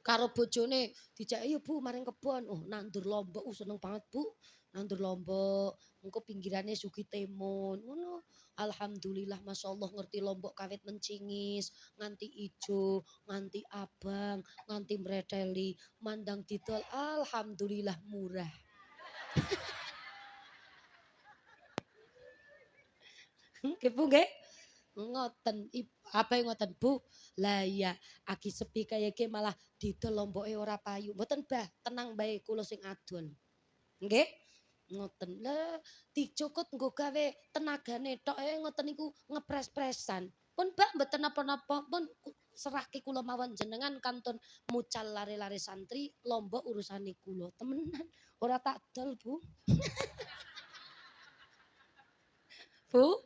karo bojone dijak "Ayo Bu maring kebon." Oh nandur lombok, seneng banget Bu. Nandur lombok, engko pinggirane Sugi Timun, ngono. Alhamdulillah masyaallah ngerti lombok kawit mencingis, nganti ijo, nganti abang, nganti mreteli, mandang didol alhamdulillah murah. Nggih Bu nggih. Ngoten, apa yang ngoten Bu? Lah iya, aki sepi kaya iki malah didol lomboke ora payu. Mboten Bah, tenang bae kula sing adol. Nggih? Ngoten. Lah dicukut nggo gawe tenagane tok ngoten niku ngepres-presan. Pun Mbak mboten napa-napa, pun serahke kula mawon jenengan kantun mucal lare-lare santri, lombok urusane kula. Temenan, ora tak dol Bu. Bu.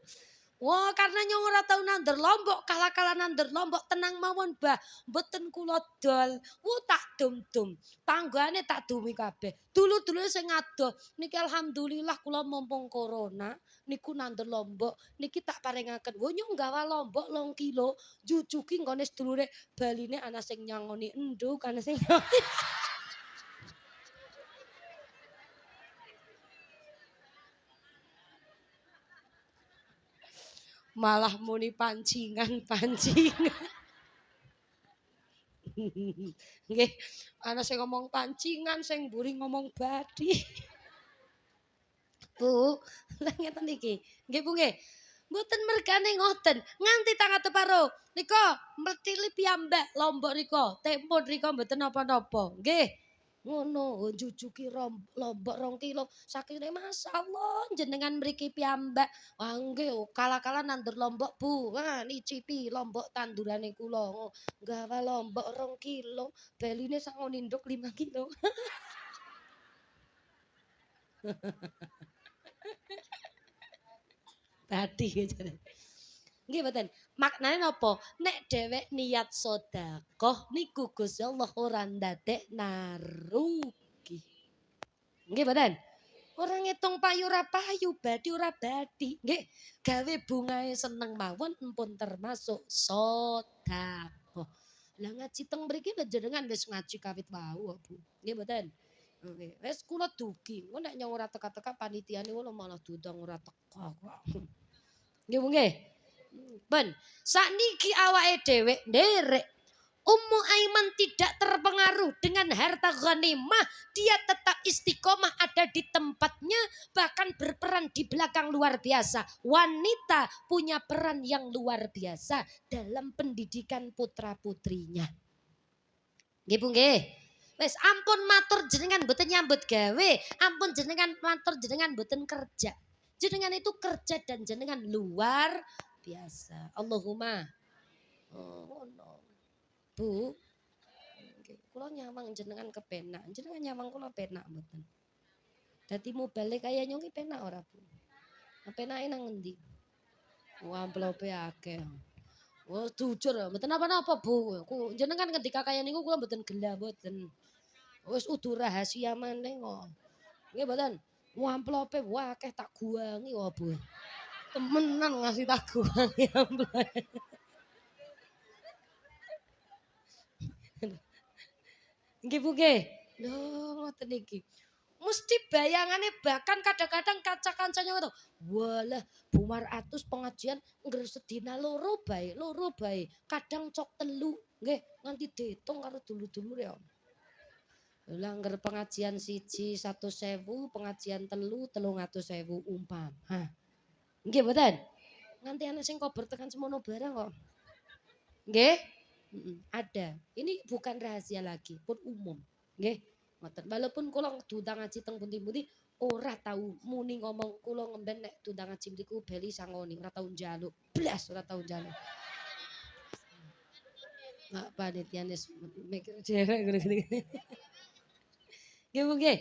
Wah, karena nyong ora tau nandur lombok, kala-kala nandur lombok tenang mawon, Bah. Mboten kula dol. Tak dum-dum. Tanggane tak dumi kabeh. Dulu-dulu sing adoh. Niki alhamdulillah kula mumpung corona niku nandur lombok. Niki tak paringaken. Wo nyong gawa lombok 2 kilo. Jujuki nggone sedulure baline ana sing nyangoni enduk, ana sing malah muni pancingan-pancingan. Nggih, ana sing ngomong pancingan, sing mburi ngomong bathi. Bu, lha ngeten iki. Nggih Bu nggih. Mboten mergane ngoten, nganti tangga teparo. Nika mlethili piyambak lombok rika, tempon rika mboten napa-napa. Nggih. Ngono, jujuki lombok 2 kilo. Sakine masyaallah jenengan mriki piyambak. Wah nggih, kala-kala nandur lombok Bu. Wah nicipi lombok tandurane kula. Gawa lombok 2 kilo, beline sak ngoninduk 5 kilo. Tadi jare. Nggih mboten. Maknane napa? Nek dhewek niat sedekah niku Gusti Allah ora ndadekna rugi. Nggih mboten? Ora ngitung payu ora payu, badi ora badi. Nggih, gawe bungae seneng mawon empun termasuk sedekah. Lah ngaji teng mriki jenengan wis ngaji kawit wau Bu. Nggih mboten? Nggih, wis kula dugi. Engko nek nyong ora teka-teka panitiane ngono malah diundang ora teka kok. Nggih Bu nggih. Ben, sakniki awake dhewe nderek Ummu Aiman tidak terpengaruh dengan harta ghanimah. Dia tetap istiqomah ada di tempatnya. Bahkan berperan di belakang luar biasa. Wanita punya peran yang luar biasa dalam pendidikan putra-putrinya. Nggih Bu nggih. Wes ampun matur jenengan mboten nyambut gawe. Ampun jenengan matur jenengan mboten kerja. Jenengan itu kerja dan jenengan luar biasa. Allahumma. Oh, no. Bu, kula nyawang jenengan kepenak. Jenengan nyawang kula penak mboten. Dadi mobile kaya nyong ki penak ora, Bu? Penake nang endi? Wah, amplope akeh. Oh, jujur mboten napa-napa, Bu. Jenengan ngendika kaya niku kula mboten gelah mboten. Wis udu rahasia maneh kok. Nggih mboten? Wah, amplope akeh tak guangi kok, Bu. Temenan ngasih tak guangi amplope. Nggih Bu nggih. Lho ngoten iki. Mesti bayangane bahkan kadang-kadang kaca-kancane ngono. Walah, Bu Maratus pengajian ngger sedina loro bae. Kadang cok telu, nggih, nganti diitung karo dulu-dulure kok. Lah ngger pengajian siji 100.000, pengajian telu 300.000 umpama. Nggih mboten? Nganti ana sing kober tekan semono barang kok. Nggih? Ada. Ini bukan rahasia lagi, pun umum. Nggih. Ngoten. Walaupun kula diundang ngaji teng pundi-pundi ora tahu muni ngomong kula ngemben nek diundang ngaji mriku beli sangoni, ora tahu njaluk. Blas ora tahu njaluk. Mak panitiane mikir dhewe ngene-ngene. Nggih Bu nggih.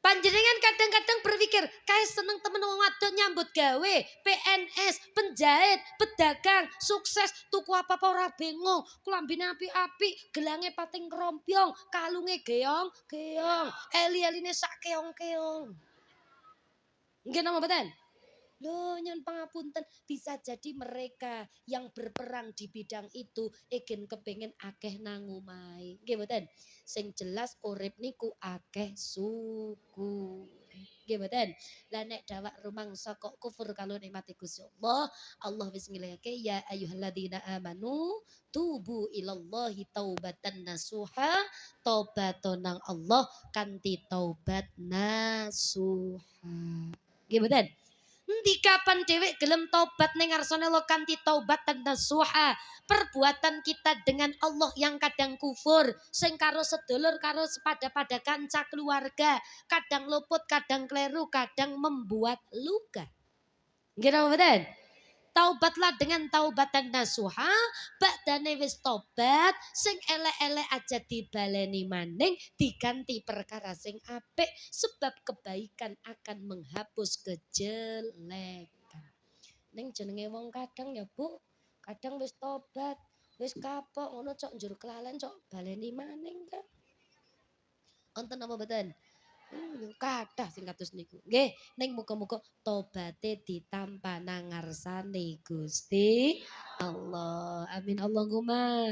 Panjenengan kadang-kadang berpikir, kayak seneng temen wong wadon nyambut gawe, PNS, penjahit, pedagang, sukses, tuku apa-apa ora bingung, klambine apik-apik, gelange pating krombyong, kalunge geong-geong, eli-eline sak keong-keong. Nggih napa mboten? Loh nyon pangapunten, bisa jadi mereka yang berperang di bidang itu ingin kepengen akeh nang omahe. Nggih mboten? Sing jelas urip niku akeh syukur. Nggih mboten? Lah nek dawak rumangsa kok kufur kalau nikmati Gusti Allah, Allah wis ngilehake ya ayyuhalladzina amanu tubu ilallahi taubatan nasuha, taubaton nang Allah kanthi taubat nasuha. Nggih mboten? Endi kapan dhewek gelem tobat ning ngarsane Allah kanthi taubatan nasuha. Perbuatan kita dengan Allah yang kadang kufur, sing karo sedulur karo sepada-pada kanca keluarga, kadang luput, kadang kleru, kadang membuat luka. Nggih napa mboten? Taubatlah dengan taubatan nasuha, bakdane wis tobat, sing elek-elek aja dibaleni maning, diganti perkara sing apik, sebab kebaikan akan menghapus kejelekan. Ning jenenge wong kadang ya Bu, kadang wis tobat, wis kapok ngono cok njur kelalen cok baleni maning kan. Wonten apa mboten? Kathah sing kados niku. Nggih, ning muga-muga tobaté ditampa nang ngarsane Gusti Allah. Amin Allahumma.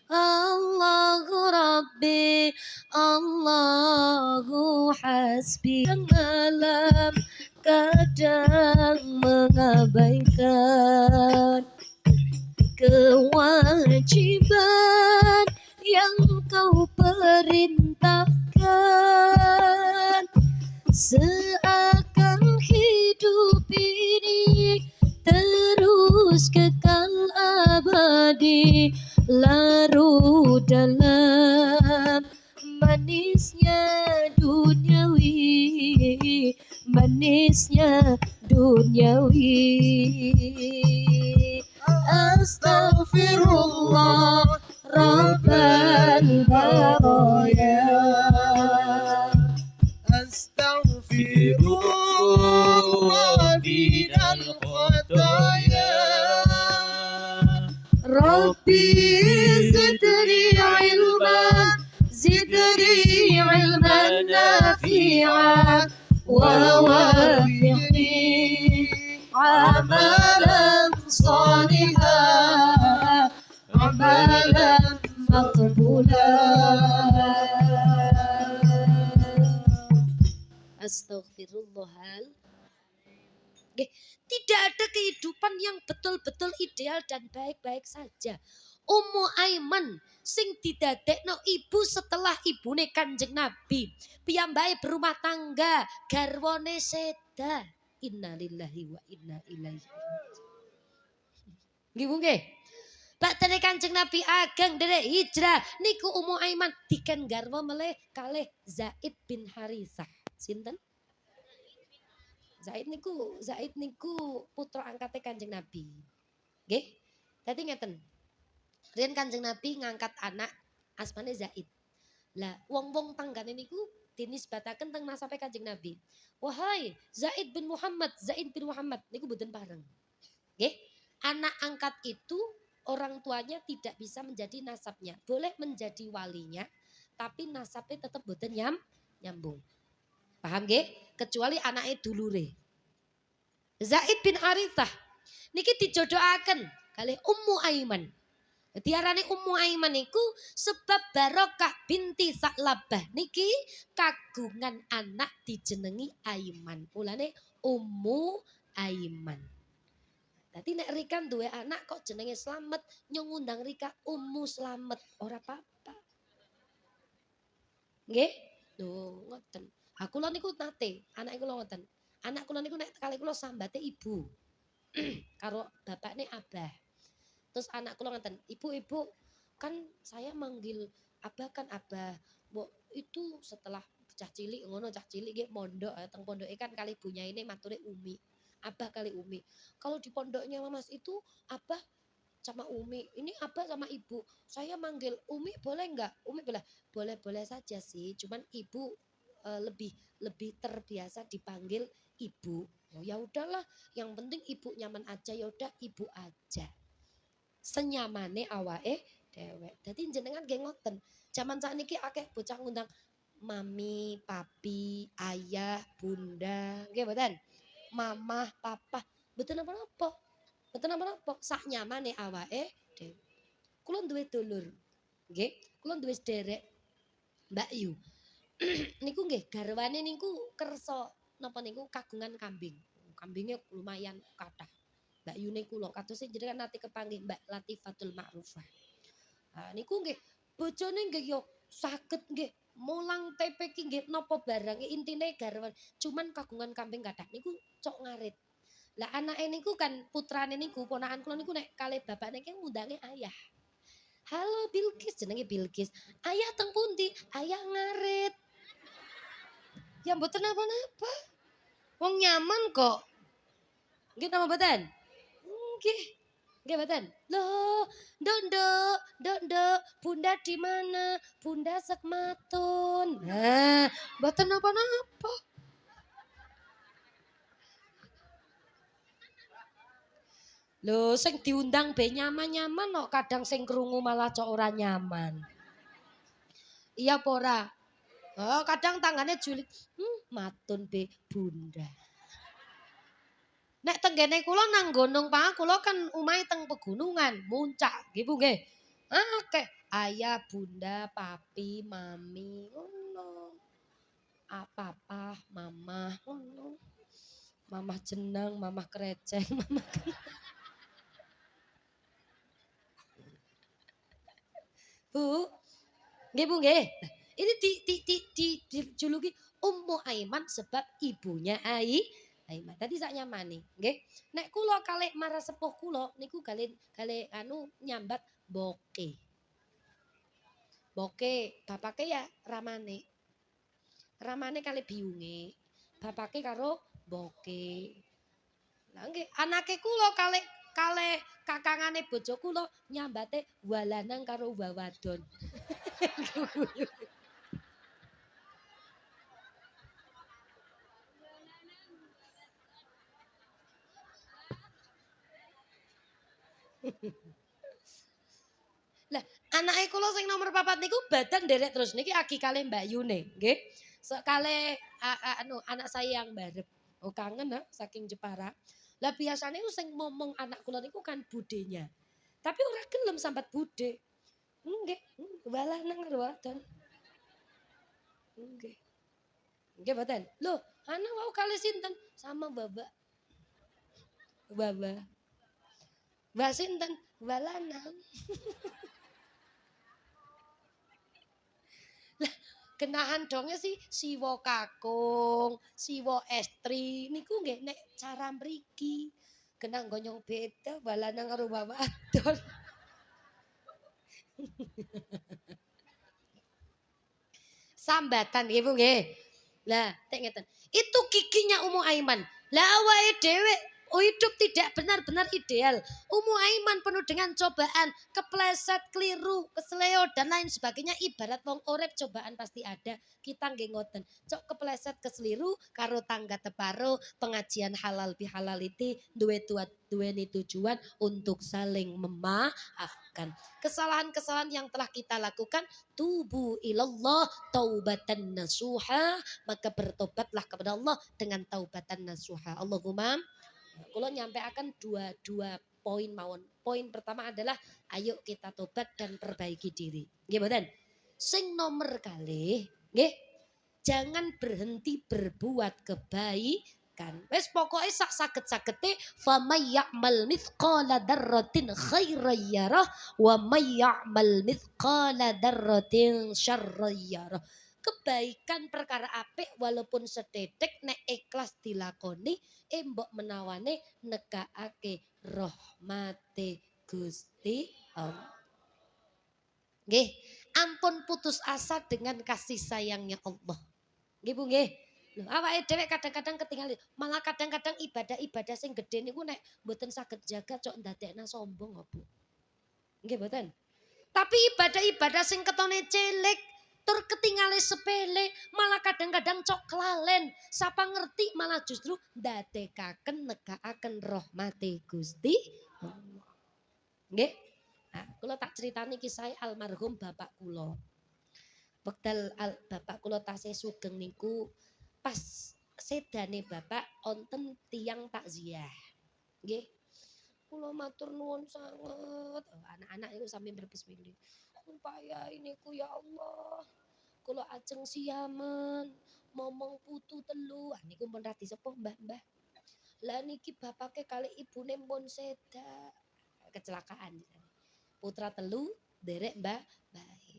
Allahu Rabbi, Allahu Hasbi. Yang malam kadang mengabaikan kewajiban yang kau perintahkan, seakan hidup ini terus kekal abadi, larut dalam manisnya duniawi, manisnya duniawi. Astaghfirullah Rabbal baraya, Astaghfirullah minal khataya, Rabbi zidni ilman, zidni ilman nafi'a, wa wafiqni amalan salihah, amalan maqbulah. Astaghfirullahal. Tidak ada kehidupan yang betul-betul ideal dan baik-baik saja. Ummu Aiman sing didadekno ibu setelah ibune Kanjeng Nabi. Piyambake berumah tangga, garwane seda. Innalillahi wa inna ilaihi raji'un. Nggih nggih. Baktene Kanjeng Nabi ageng derek hijrah niku Ummu Aiman diken garwa meleh kalih Zaid bin Harisah. Sinten? Zaid niku putra angkate Kanjeng Nabi. Nggih. Dadi ngeten. Riyen Kanjeng Nabi ngangkat anak asmane Zaid. Lah wong-wong tanggane niku dinisbataken teng nasabe Kanjeng Nabi. Wahai Zaid bin Muhammad niku mboten pareng. Nggih. Anak angkat itu orang tuanya tidak bisa menjadi nasabnya. Boleh menjadi walinya, tapi nasabnya tetap mboten nyambung. Paham nggih? Kecuali anaknya dulure. Zaid bin Harithah niki dijodohaken kalih Ummu Aiman. Diarani Ummu Aiman niku sebab Barokah binti Sa'labah niki kagungan anak dijenengi Aiman. Mulane Ummu Aiman. Dadi nek Rika duwe anak kok jenenge Slamet, nyung ngundang Rika Ummu Slamet, ora apa-apa. Nggih? Lho, ngoten. Ha kula niku nate, anak kula ngoten. Anak kula niku nek kali kula sambate ibu. Karo bapakne abah. Terus anak kula ngoten, "Ibu, kan saya manggil abah kan abah." Mbok itu setelah cah cilik ngono, cah cilik nggih mondok, teng pondoke kan kali bunyaine mature Umi. Abah kali Umi. Kalau di pondoknya Mas itu abah sama Umi. Ini abah sama ibu. Saya manggil Umi boleh enggak? Umi bilang, "Boleh-boleh saja sih, cuman ibu lebih lebih terbiasa dipanggil ibu." Oh ya udahlah, yang penting ibu nyaman aja, ya udah ibu aja. Senyamane awake dewek. Dadi jenengan nggih ngoten. Zaman sakniki akeh bocah ngundang mami, papi, ayah, bunda, nggih mboten? mamah, papa, mboten napa-napa. Mboten napa-napa, sak nyamane awake dhewe. Kula duwe dulur. Nggih, kula duwe sederek Mbak Yu. Niku nggih garwane niku kersa napa niku kagungan kambing. Kambingnya lumayan kathah. Mbak Yune kula kados jenengan nate kepanggih Mbak Latifatul Ma'rufah. Niku nggih bojone nggih yo saged nggih mulang TP ki nggih napa barang intine garwan cuman kagungan kambing kathah niku cok ngarit. Lah anake niku kan putrane niku ponakan kula niku nek kalih bapakne ki ngundange ayah. Halo Bilkis jenenge Bilkis. Ayah teng pundi? Ayah ngarit. Ya mboten napa-napa. Wong nyaman kok. Nggih napa mboten? Nggih. Nggih mboten? Loh, Nduk, Bunda di mana? Bunda sekmatun. Nah, mboten napa-napa. Lho, sing diundang be nyaman-nyaman kok kadang sing krungu malah cok ora nyaman. Iya apa ora? Oh, kadang tangannya julid. Matun be Bunda. Nek tenggene kula nang gunung kula kan umahe teng pegunungan, muncak nggih Bu nggih. Akeh ayah, bunda, papi, mami, ngono. Papa, mama, ngono. Mamah jeneng, mamah kreceng, mamah Bu. Nggih Bu nggih. Ini dijuluki Ummu Aiman sebab ibunya Aiman. Tadi sak nyamane, nggih. Nek kula kalih marang sepuh kula niku kalih nyambat boke. Boke, bapake ya ramane. Ramane kalih biyunge. Bapake karo boke. Lah nggih, anake kula kalih kakangane bojo kula nyambate walanang karo wawadon. Lah, anake kula sing nomor 4 niku badan nderek terus niki agi kalih Mbak Yune, nggih. Kalih anak saya yang barep. Oh kangen saking Jepara. Lah biasanya itu sing ngomong anak kula niku kan budenya. Tapi ora gelem sambat bude. Nggih, walah nang wadon. Nggih. Nggih mboten. Lho, anak wau kalih sinten? Sama Babak. Baba. Mbak sinten? Mbak Lanang. Genahan donge sih siwa kakung, siwa estri niku nggih nek cara mriki. Genah gonyong beda balanang karo bawadon. Sambatan nggih Bu nggih. Lah, tek ngeten. Itu kikinya Ummu Aiman. Lah awake dhewe hidup tidak benar-benar ideal. Ummu Aiman penuh dengan cobaan, kepleset, keliru, kesleo dan lain sebagainya. Ibarat wong urip cobaan pasti ada. Kita nggih ngoten. Cok kepleset keseliru karo tangga teparo, pengajian halal bihalaliti duweni tujuan untuk saling memaafkan. Kesalahan-kesalahan yang telah kita lakukan tubu ilallah taubatan nasuha, maka bertobatlah kepada Allah dengan taubatan nasuha. Allahumma kula akan dua poin mawon. Poin pertama adalah ayo kita tobat dan perbaiki diri. Nggih mboten? Sing nomor kalih, nggih, jangan berhenti berbuat kebaikan. Wes pokoknya sak saged-sagede fa may ya'mal mithqala dzarratin khairan yarah wa may ya'mal mithqala dzarratin syarran yarah. Kebaikan perkara apik walaupun sedetik nek ikhlas dilakoni mbok menawane nekakake rahmate Gusti Allah. Nggih, ampun putus asa dengan kasih sayangnya Allah. Nggih Bu nggih. Lho awake dhewe kadang-kadang ketinggalan. Malah kadang-kadang ibadah-ibadah sing gedhe niku nek mboten saged jaga cok ndadekna sombong kok Bu. Nggih mboten. Tapi ibadah-ibadah sing ketone cilik tur ketinggalan sepele malah kadang-kadang cok kelalen. Sapa ngerti malah justru ndadekaken negakaken rahmate Gusti Allah. Nggih. Nah, kula tak critani kisah almarhum bapak kula. Wekdal bapak kula tasih sugeng niku pas sedane bapak onten tiang takziah. Nggih. Kula matur nuwun sanget. Oh, anak-anak itu sampai berbismillah. Upaya ini ku ya Allah. Kula ajeng siamen momong putu telu. Ah niku pun radi sepuh Mbah-mbah. Lah niki bapake kali ibune pun sedak. Kecelakaan. Putra telu derek Mbah bae.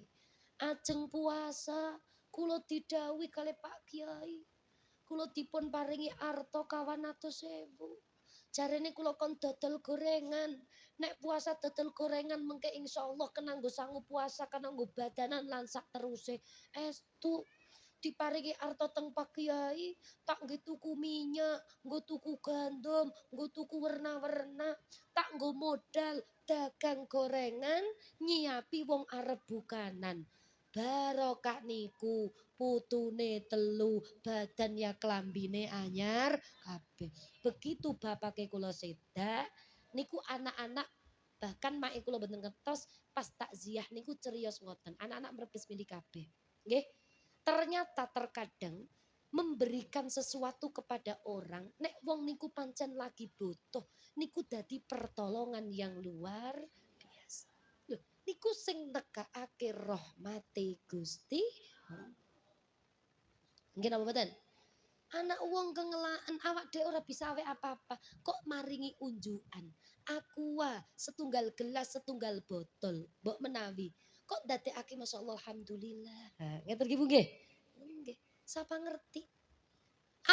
Ajeng puasa kula didhawuhi kali Pak Kiai. Kula dipun paringi arta kawan atus sewu. Jarene kula kon dodol gorengan. Nek puasa dodol gorengan mengke insyaallah kenanggo sangu puasa kenanggo badanan lan sak teruse. Estu diparingi arta teng Pak Kiai, tak nggo tuku minyak, nggo tuku gandum, nggo tuku werna-werna, tak nggo modal dagang gorengan nyiapi wong arep bukanan. Barokah niku putune telu badan ya klambine anyar kabeh. Begitu bapake kula sedak niku anak-anak bahkan mak kula mboten ngertos pas takziah niku cerios ngoten. Anak-anak mrebes mili kabeh. Nggih. Ternyata terkadang memberikan sesuatu kepada orang nek wong niku pancen lagi butuh niku dadi pertolongan yang luar biasa. Loh, niku sing nekakake rahmate Gusti. Nggih napa mboten? Anak wong kengelaan awak dhewe ora bisa awe apa-apa, kok maringi unjukan. Aqua setunggal gelas, setunggal botol, mbok menawi. Kok ndadekake masyaallah alhamdulillah. Ha, ngeten nggih Bu nggih. Nggih, sapa ngerti.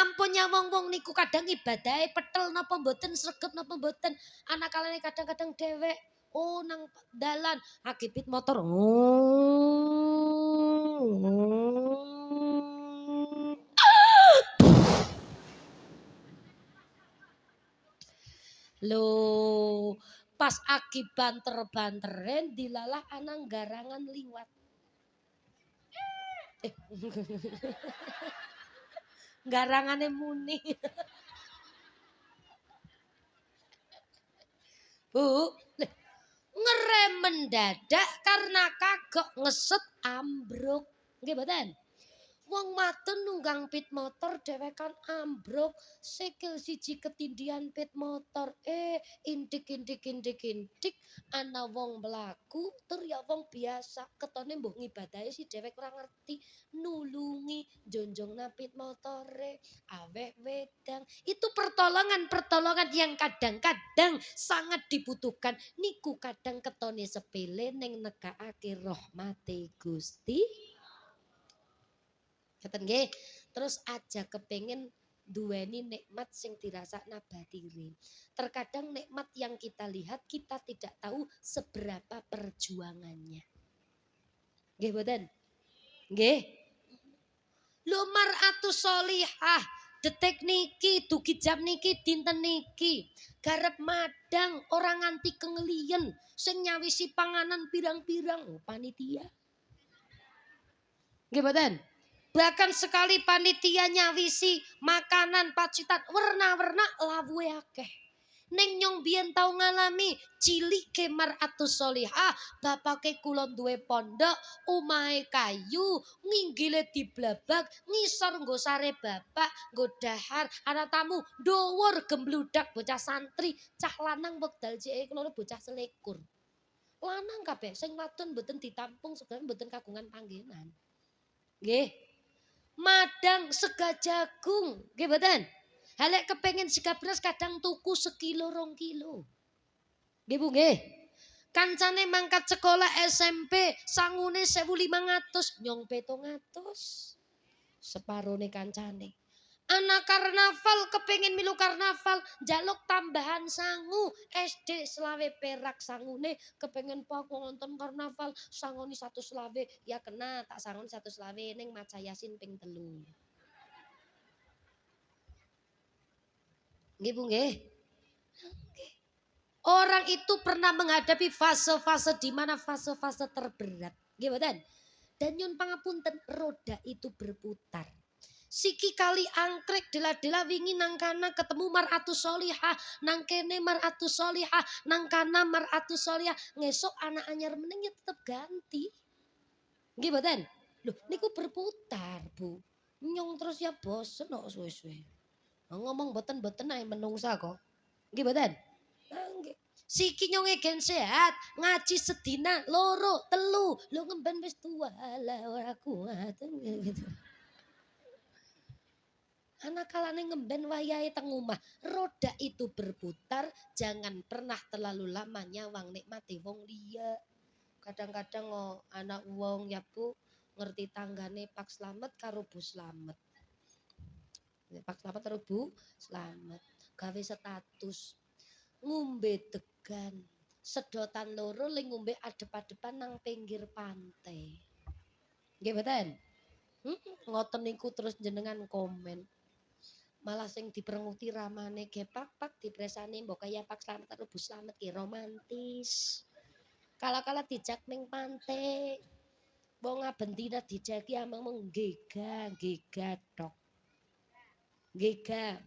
Ampunnya wong-wong niku kadang ibadahe petel napa mboten, sregep napa mboten. Anak kalane kadang-kadang dhewek oh nang dalan akibit motor. Loh, pas aki banter-banteren dilalah anang garangan liwat. Garangane muni. Bu, ngerem mendadak karena kagok ngeset ambruk. Nggih mboten? Wong wadon nunggang pit motor dhewekan ambruk, sikil siji ketindihan pit motor. Indik ana wong mlaku tur ya wong biasa. Ketone mbuh ngibadahi si dhewek ora ngerti, nulungi jonjongna pit motore, awek wedang. Itu pertolongan-pertolongan yang kadang-kadang sangat dibutuhkan. Niku kadang ketone sepele ning nekakake rahmate Gusti. Ngeten nggih. Terus aja kepengin duweni nikmat sing dirasakna batire. Terkadang nikmat yang kita lihat kita tidak tahu seberapa perjuangannya. Nggih mboten? Nggih. Lho mar'atus sholihah detik niki dugi jam niki dinten niki garep madang orang nganti kengelian sing nyawisi panganan pirang-pirang panitia. Nggih mboten? Bahkan sekali panitia nyawisi makanan pacitan warna-warna lawuhe akeh. Ning nyong biyen tau ngalami cilike mar'atus sholihah, bapake kula duwe pondok, omahe kayu, nginggile diblabak, ngisor nggo sare bapak, nggo dahar, ana tamu, dhuwur gembludak bocah santri, cah lanang wekdal jeke kula bocah selikur. Lanang kabeh sing wadon mboten ditampung segala mboten kagungan panggenan. Nggih. Madang sega jagung, nggih mboten? Halek kepengin sega beras kadang tuku sekilo 2 kilo. Nggih Bu nggih. Kancane mangkat sekolah SMP sangune 1.500, nyong 700. Separone kancane. Anak karnaval kepengin milu karnaval njaluk tambahan sangu SD selawe perak sangune kepengin pak nonton karnaval sangoni 120 ya kena tak sangon 120 ning maca yasin ping 3. Nggih Bu nggih. Orang itu pernah menghadapi fase-fase di mana fase-fase terberat. Nggih mboten? Dan nyun pangapunten roda itu berputar. Siki kali angkrek dela-dela wingi nang kana ketemu mar'atus sholihah, nang kene mar'atus sholihah, nang kana mar'atus sholihah, ngesok anak anyar meneng ya tetep ganti. Nggih mboten? Loh niku berputar, Bu. Nyong terus ya bosen kok suwe-suwe. Ngomong boten-boten ae menungsa kok. Nggih mboten? Ah, nggih. Siki nyonge gen sehat, ngaji sedina loro, telu. Lho ngemben wis tua lah ora kuat gitu. Anak kalane ngemben wayahe teng omah. Roda itu berputar, jangan pernah terlalu lama nyawang nikmati wong liya. Kadang-kadang anak wong ya Bu ngerti tanggane Pak Slamet karo Bu Slamet. Pak Slamet karo Bu Slamet. Gawe status ngombe degan. Sedotan loro ling ngombe adep-adepan nang pinggir pantai. Nggih mboten? Ngoten niku terus jenengan komen. Malah sing diperenguti ramane ge pak dipresani mbok kaya Pak Slamet karo Bu Slamet ki romantis. Kala-kala dijak ning pantai. Wong ngabentina dijaki amang gega tok. Gega.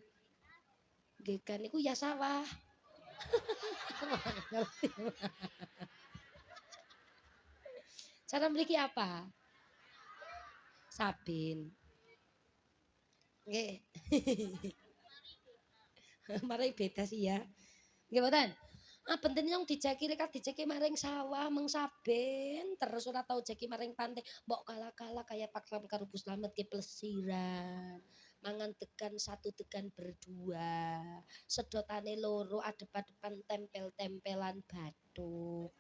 Gega niku ya sawah. Cara mriki apa? Sabin. Nggih. Marai beda sih ya. Nggih mboten? Ah penting yang dijaki rek dijaki maring sawah meng saben terus ora tau jeki maring pantai. Mbok kala-kala kaya Pak Slamet karo Bu Slamet ki plesiran. Mangan degan satu degan berdua. Sedotane loro adep-adepan tempel-tempelan bathuk.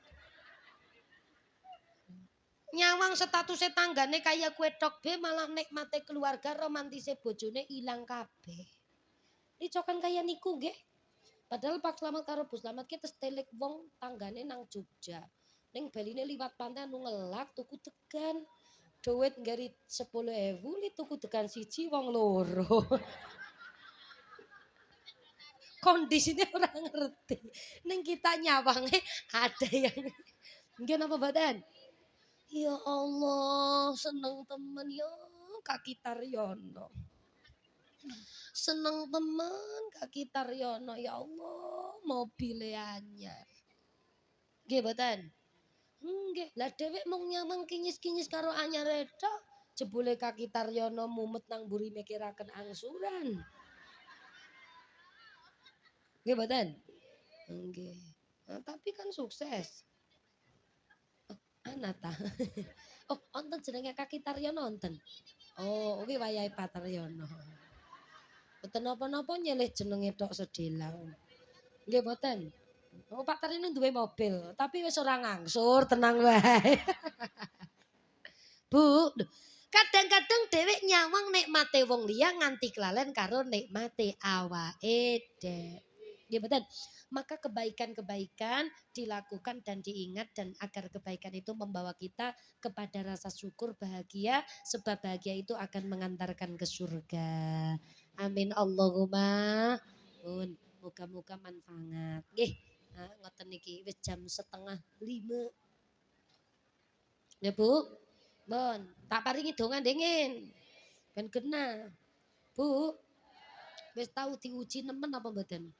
Nyawang statusé tanggane kaya kue tok be malah nikmate keluarga romantise bojone ilang kabeh. Dicokan kaya niku nggih. Padahal Pak Slamet karo Bu Slamet ki tes telik wong tanggane nang Jogja. Ning baline liwat pantai anu ngelak tuku degan. Duit nggari 10.000 li tuku degan siji wong loro. Kondisinya orang ngerti. Ning kita nyawange ada yang nggih napa mboten? Ya Allah, seneng temen ya Kak Kitaryono. Seneng temen Kak Kitaryono ya Allah, mobile anyar. Nggih mboten? Nggih, lah dhewek mung nyamang kinyis-kinyis karo anyare tok. Jebule Kak Kitaryono mumet nang mburi mikiraken angsuran. Nggih mboten? Nggih. Nah, tapi kan sukses. Ana ta. Oh, wonten jenenge Kak Kitaryono wonten. Oh, kuwi wayahe Pak Taryono. Mboten napa-napa nyelih jenenge tok sedelang. Nggih mboten. Oh, Pak Taryono duwe mobil, tapi wis ora ngangsur, tenang wae. Bu, kadang-kadang dhewek nyawang nikmate wong liya nganti kelalen karo nikmate awake dhewe. Nggih mboten? Maka kebaikan-kebaikan dilakukan dan diingat dan agar kebaikan itu membawa kita kepada rasa syukur bahagia sebab bahagia itu akan mengantarkan ke surga. Amin Allahumma. Pun muga-muga manfaat. Nggih. Nah, ngoten niki wis jam 4:30. Ya Bu. Bon, tak paringi dongan dingin. Ben kena. Bu, wis tahu diuji nemen apa mboten?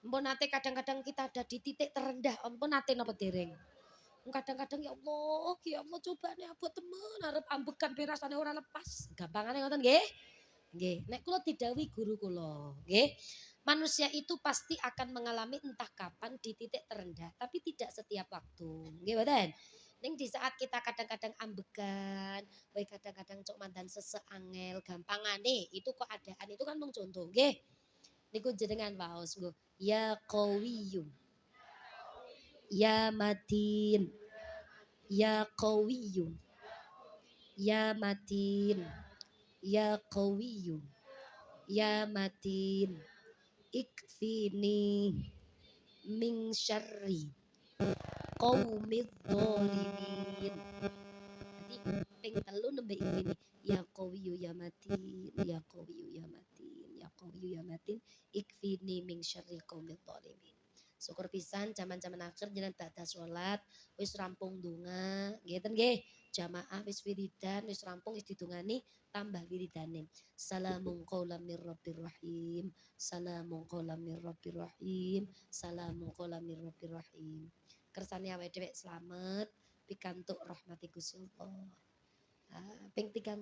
Ampun nate kadang-kadang kita ada di titik terendah, ampun nate napa dereng. Kadang-kadang ya Allah, ya Allah cobane abot temen arep ambekan pirasane ora lepas. Gampangane ngoten nggih? Nggih, nek kula didhawuhi guru kula, nggih. Manusia itu pasti akan mengalami entah kapan di titik terendah, tapi tidak setiap waktu. Nggih mboten? Ning di saat kita kadang-kadang ambekan, we kadang-kadang cok mandan seseangel, gampangane itu keadaan itu kan mung contoh, nggih. Niku jenengan waos nggo. Ya Qawiyyum. Ya Matin. Ya Qawiyyum. Ya Matin. Ya Qawiyyum. Ya Matin. Ikfini min syarri qaumidz zalimin. Nanti ping telu nembe ikfini. Ya Qawiyyu ya Matin. Ya Qawiyyu ya Matin. Ya Qawiyyu ya Matin. Ikfini min syarri qaumidz zalimin. Syukur pisan zaman-zaman akhir jenengan badha salat wis rampung donga, nggih nggih. Jamaah wis wiridan wis rampung wis didongani tambah wiridane. Salamun qaulam mir rabbir rahim. Salamun qaulam mir rabbir rahim. Salamun qaulam mir rabbir rahim. Kersane awake dhewe slamet pikantuk rahmati Gusti Allah. Ping 33.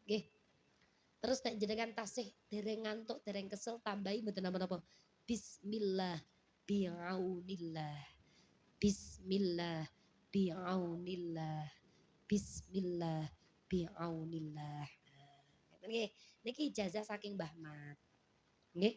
Nggih. Terus nek jenengan tasih dereng ngantuk, dereng kesel tambahi mboten napa-napa. Bismillah biaunillah. Bismillah biaunillah. Bismillah biaunillah. Ngeten nggih. Niki ijazah saking Mbah Mat. Nggih.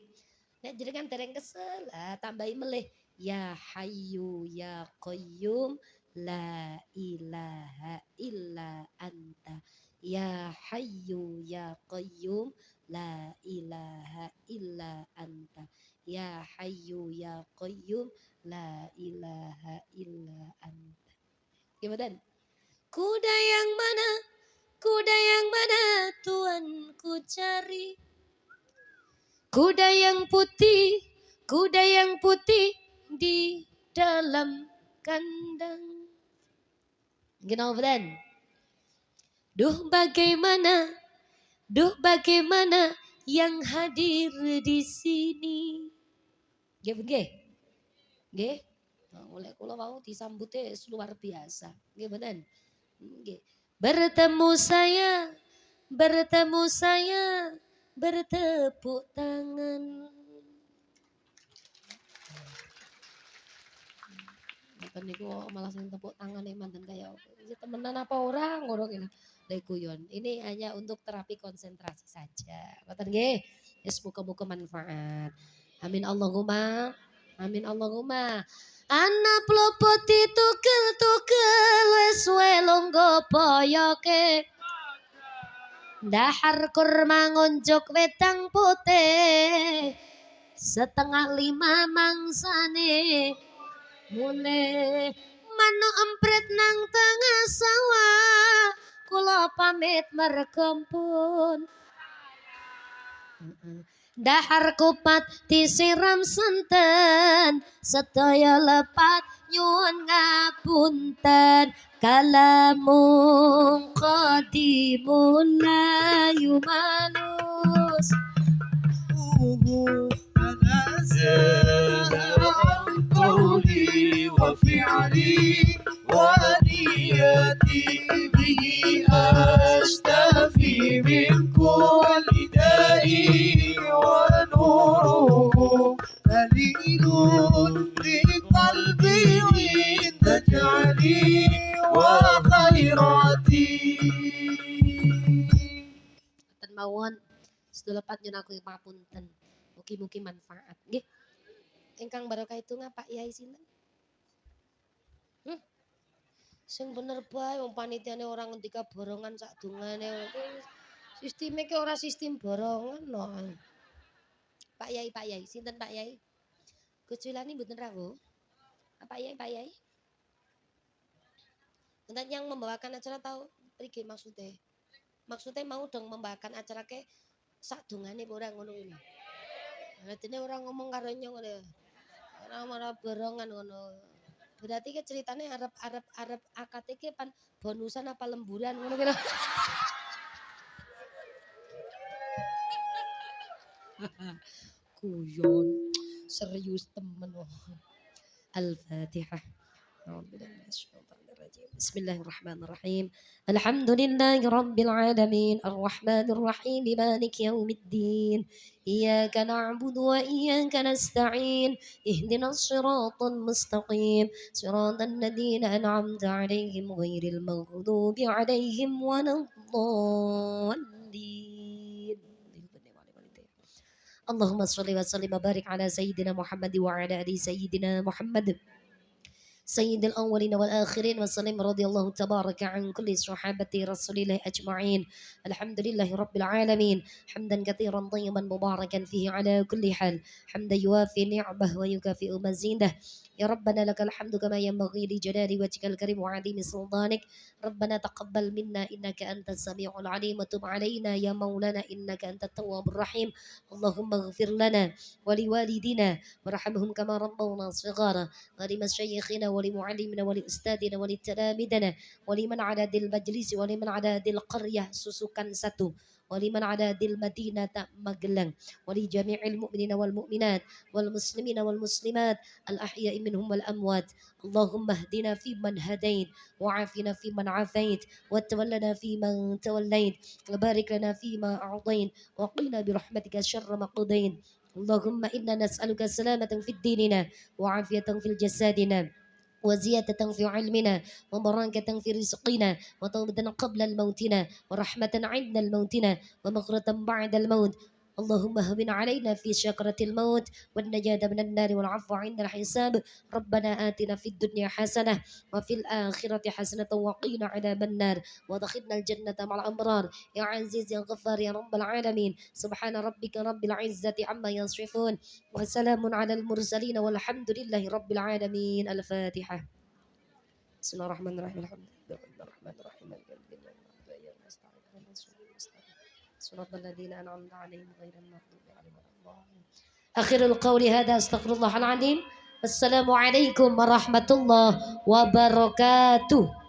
Nek jenengan dereng kesel, tambahi melih ya hayyu ya qayyum la ilaha illa anta. Ya hayyu ya qayyum la ilaha illa anta. Ya hayyu ya qayyum la ilaha illa anta. Gimana? Kuda yang mana? Kuda yang mana Tuhan ku cari? Kuda yang putih di dalam kandang. Genau bedan. Duh bagaimana yang hadir di sini. Nggih nggih. Nggih. Oleh kula wau disambute luar biasa. Nggih mboten? Nggih. Bertemu saya bertepuk tangan. Mboten niku malah sing tepuk tangan manten kaya iki temenan apa orang ngono kene. Guyon. Ini hanya untuk terapi konsentrasi saja. Mboten nggih. Wis muga-muga manfaat. Amin Allahumma. Amin Allahumma. Anak plopoti tukel wis suwe longgo boyoke. Dahar kurma ngonjok wedang putih. Setengah 5 mangsane. Mulai manuk emprit nang tengah sawah. Kula pamit mergempun. Dahar kupat disiram santen, sedaya lepat nyuwun ngapunten. Kalamung qadimun la yumanus. قولي وفعلي ونيتي به أشتفي من كل داء ونوره دليل لقلبي عند جعلي وخيراتي. Mawon sedelepat nyun aku papunten. Mugi-mugi manfaat. Nggih. Ingkang barokah itu Pak Yai sinten? Sing bener bae wong panitiane orang ngendika borongan sak dungane. Sisteme ki ora sistem borongan lho. Pak Yai, sinten Pak Yai? Gus Wilani mboten rawuh. Pak Yai. Enten yang membawakan acara tahu priki maksudnya? Maksudnya mau dong membawakan acara ke sak dungane ora ngono kuwi. Dene orang ngomong karo ngono. Ora marah borongan ngono. Berarti ke ceritane arep akad iki pan bonusan apa lemburan ngono kira. Guyon. Serius temen. Al-Fatihah. Bismillahirrahmanirrahim. Alhamdulillahi rabbil alamin. Arrahmanir rahim. Maliki yaumiddin. Iyyaka na'budu wa iyyaka nasta'in. Ihdinas siratal mustaqim. Siratal ladzina an'amta 'alaihim ghairil maghdubi 'alaihim waladdallin. Allahumma shalli wa sallim wa barik ala sayyidina Muhammad wa ala ali sayyidina Muhammad. سيد الأولين والآخرين وسلم رضي الله تبارك عن كل صحابة رسول الله أجمعين. الحمد لله رب العالمين حمدا كثيرا طيبا مباركا فيه على كل حال. حمدا يوافي نعمه ويكافئ مزيده. يا ربنا لك الحمد كما ينبغي لجلال وجهك الكريم وعظيم سلطانك. ربنا تقبل منا إنك أنت السميع العليم وتب علينا يا مولانا إنك أنت التواب الرحيم. اللهم اغفر لنا ولوالدينا وارحمهم كما ربونا صغارا ولمشايخنا ولمعلمنا ولأستاذنا ولتلامذنا ولمن على ذي المجلس ولمن على ذي القرية Susukan 1 ولمن على ذي المدينة Magelang ولجميع المؤمنين والمؤمنات والمسلمين والمسلمات الأحياء منهم والأموات اللهم اهدنا فيمن هديت وعافنا فيمن عافيت وتولنا فيمن توليت وبارك لنا فيما أعطيت وقنا برحمتك شر ما قضيت اللهم إنا نسألك سلامة في ديننا وعافية في جسدنا وزيادة في علمنا وبركة في رزقنا وتوبة قبل الموتنا ورحمة عند الموتنا ومغفرة بعد الموت اللهم هون علينا في شكرة الموت والنجاة من النار والعفو عند الحساب ربنا آتنا في الدنيا حسنة وفي الآخرة حسنة وقنا عذاب النار ودخلنا الجنة مع الأبرار يا عزيز يا غفار يا رب العالمين سبحان ربك رب العزة عما يصفون وسلام على المرسلين والحمد لله رب العالمين الفاتحة بسم الله الرحمن الرحيم الحمد لله رب الرحمن الرحيم مالك يوم الدين إياك نستعين اهدنا الصراط المستقيم صراط الذين أنعمت عليهم غير المغضوب عليهم ولا الضالين آخر القول هذا أستغفر الله العظيم السلام عليكم ورحمة الله وبركاته.